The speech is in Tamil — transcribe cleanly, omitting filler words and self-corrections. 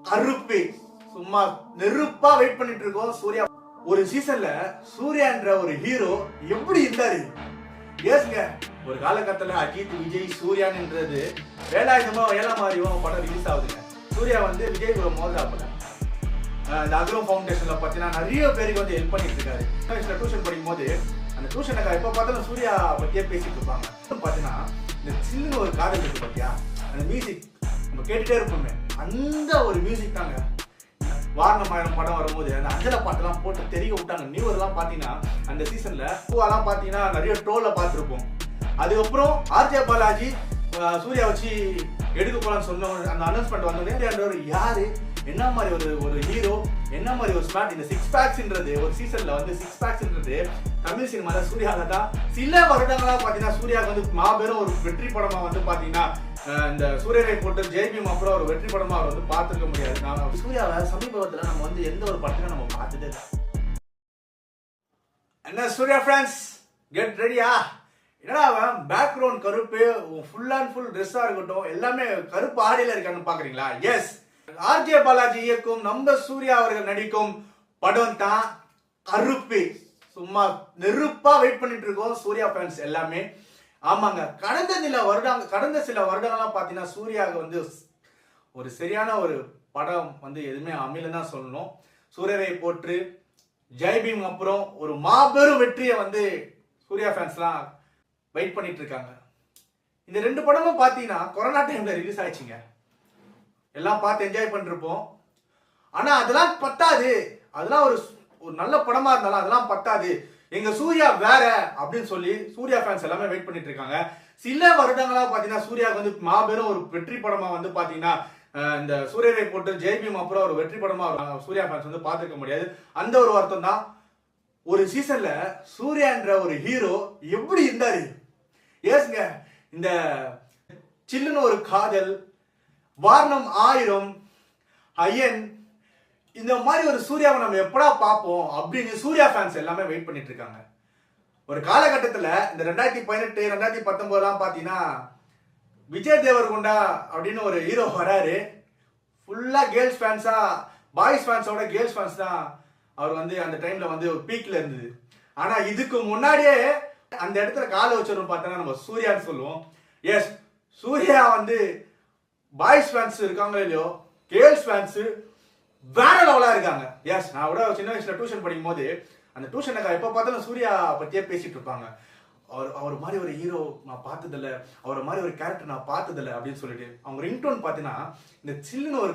கருப்பு சும்மா நெருப்பா வெயிட் பண்ணிட்டு இருக்கோம். சூர்யா ஒரு சீசன்ல சூர்யான்ற ஒரு ஹீரோ எப்படி இருந்தாரு? ஏசுங்க, ஒரு காலகட்டத்துல அஜித், விஜய், சூர்யான்ன்றது வேலாயுதமா ஏழாமாரியும் படம் ரிலீஸ் ஆகுதுங்க. சூர்யா வந்து விஜய் கூட மோதாப்பல இந்த அக்ரம் ஃபவுண்டேஷன்ல பார்த்தீங்கன்னா நிறைய பேருக்கு வந்து ஹெல்ப் பண்ணிட்டு இருக்காரு. டியூஷன் படிக்கும் போது அந்த டியூஷனுக்கு எப்ப பார்த்தாலும் சூர்யா பத்தியே பேசிட்டு இருப்பாங்க. பார்த்தீங்கன்னா இந்த சின்ன ஒரு காதல் இருக்கு பாத்தியா, அந்த மியூசிக் நம்ம கேட்டுட்டே இருப்போமே, அந்த ஒரு மியூசிக் தாங்க. வாரணமாயிரம் படம் வரும்போது அந்த அஞ்சல பாட்டெல்லாம் போட்டு தெரிய விட்டாங்க. நியூவர்லாம் பார்த்தீங்கன்னா அந்த சீசன்ல பூவெல்லாம் பார்த்தீங்கன்னா நிறைய ட்ரோல பார்த்துருப்போம். அதுக்கப்புறம் ஆர்ஜே பாலாஜி சூர்யா வச்சு எடுக்க போலான்னு சொன்ன அந்த அனௌன்ஸ்மெண்ட் வந்தோடனே யாரு, என்ன மாதிரி ஒரு ஹீரோ, என்ன மாதிரி ஒரு ஸ்மார்ட், இந்த சிக்ஸ் பேக்ஸ்ன்றது ஒரு சீசன்ல வந்து சிக்ஸ் பேக்ஸ்ன்றது தமிழ் சினிமால சூர்யால தான் சில வருடங்களா பாத்தீங்கன்னா சூர்யாவுக்கு வந்து மாபெரும் ஒரு வெற்றி படமா வந்து பாத்தீங்கன்னா இந்த சூரியரை போட்டு ஜெய்பீம் அப்புறம் ஒரு வெற்றி படமா அவர் வந்து பார்த்துக்க முடியாது. நான் சூர்யாவை சமீபத்துல நம்ம வந்து எந்த ஒரு படத்தையும் நம்ம பார்த்துட்டே இல்லை. என்ன சூர்யா ஃப்ரெண்ட்ஸ், கெட் ரெடியா? என்னடா அவன் பேக்ரவுண்ட் கருப்பு, ஃபுல் அண்ட் ஃபுல் ட்ரெஸ்ஸா இருக்கட்டும், எல்லாமே கருப்பு ஆடையில இருக்கான்னு பாக்குறீங்களா? எஸ், ஆர்ஜே பாலாஜி இயக்கும் நம்ம சூர்யா அவர்கள் நடிக்கும் படம் தான் கருப்பு. சும்மா நெருப்பா வெயிட் பண்ணிட்டு இருக்கோம் சூர்யா ஃபேன்ஸ் எல்லாமே. ஆமாங்க, கடந்த சில வருடங்கள்லாம் பார்த்தீங்கன்னா சூர்யாவுக்கு வந்து ஒரு சரியான ஒரு படம் வந்து எதுவுமே அமையல தான் சொல்லணும். சூரியரை போற்று, ஜெய்பீம் அப்புறம் ஒரு மாபெரும் வெற்றியை வந்து சூர்யா ஃபேன்ஸ்லாம் வெயிட் பண்ணிட்டு இருக்காங்க. இந்த ரெண்டு படமும் பார்த்தீங்கன்னா கொரோனா டைம்ல ரிலீஸ் ஆயிடுச்சுங்க. எல்லாம் பார்த்து என்ஜாய் பண்ணிருப்போம். ஆனா அதெல்லாம் பத்தாது. அதெல்லாம் ஒரு நல்ல படமா இருந்தாலும் அதெல்லாம் பத்தாது. எங்க சூர்யா வேற அப்படின்னு சொல்லி சூர்யா ஃபேன்ஸ் எல்லாமே வெயிட் பண்ணிட்டு இருக்காங்க. சில வருடங்களா பாத்தீங்கன்னா சூர்யாவுக்கு வந்து மாபெரும் ஒரு வெற்றி படமா வந்து பாத்தீங்கன்னா இந்த சூரியரை போட்டு ஜெய்பீம் அப்புறம் ஒரு வெற்றி படமா சூர்யா ஃபேன்ஸ் வந்து பார்த்துக்க முடியாது. அந்த ஒரு வருத்தம் தான். ஒரு சீசன்ல சூர்யான்ற ஒரு ஹீரோ எப்படி இருந்தாரு? ஏசுங்க, இந்த சில்லுன்னு ஒரு காதல், வாரணம் ஆயிரம், ஐயன், இந்த மாதிரி ஒரு சூர்யாவை நம்ம எப்படா பார்ப்போம் அப்படின்னு சூர்யா ஃபேன்ஸ் எல்லாமே வெயிட் பண்ணிட்டு இருக்காங்க. ஒரு காலகட்டத்தில் இந்த 2018 2019 பார்த்தீங்கன்னா விஜய் தேவர்கொண்டா அப்படின்னு ஒரு ஹீரோ வராரு. ஃபுல்லா கேர்ள்ஸ் ஃபேன்ஸா, பாய்ஸ் ஃபேன்ஸோட கேர்ள்ஸ் ஃபேன்ஸ் தான் அவர் வந்து அந்த டைம்ல வந்து ஒரு பீக்ல இருந்தது. ஆனா இதுக்கு முன்னாடியே அந்த இடத்துல காலை வச்சவரும் பார்த்தோன்னா நம்ம சூர்யான்னு சொல்லுவோம். எஸ், சூர்யா வந்து பாய்ஸ் ஃபேன்ஸ் இருக்காங்களோ இல்லையோ, கேர்ள்ஸ் ஃபேன்ஸ் வேற லெவலா இருக்காங்க. எஸ், நான் கூட சின்ன வயசுல டியூஷன் படிக்கும் போது அந்த டியூஷனுக்கு எப்ப பார்த்தாலும் சூர்யா பத்தியே பேசிட்டு இருப்பாங்க. அவர் மாதிரி ஒரு ஹீரோ நான் பார்த்ததில்ல, அவரை மாதிரி ஒரு கேரக்டர் நான் பார்த்ததில்ல அப்படின்னு சொல்லிட்டு அவங்க ரிங்டோன் பார்த்தீங்கன்னா இந்த சில்லுன்னு ஒரு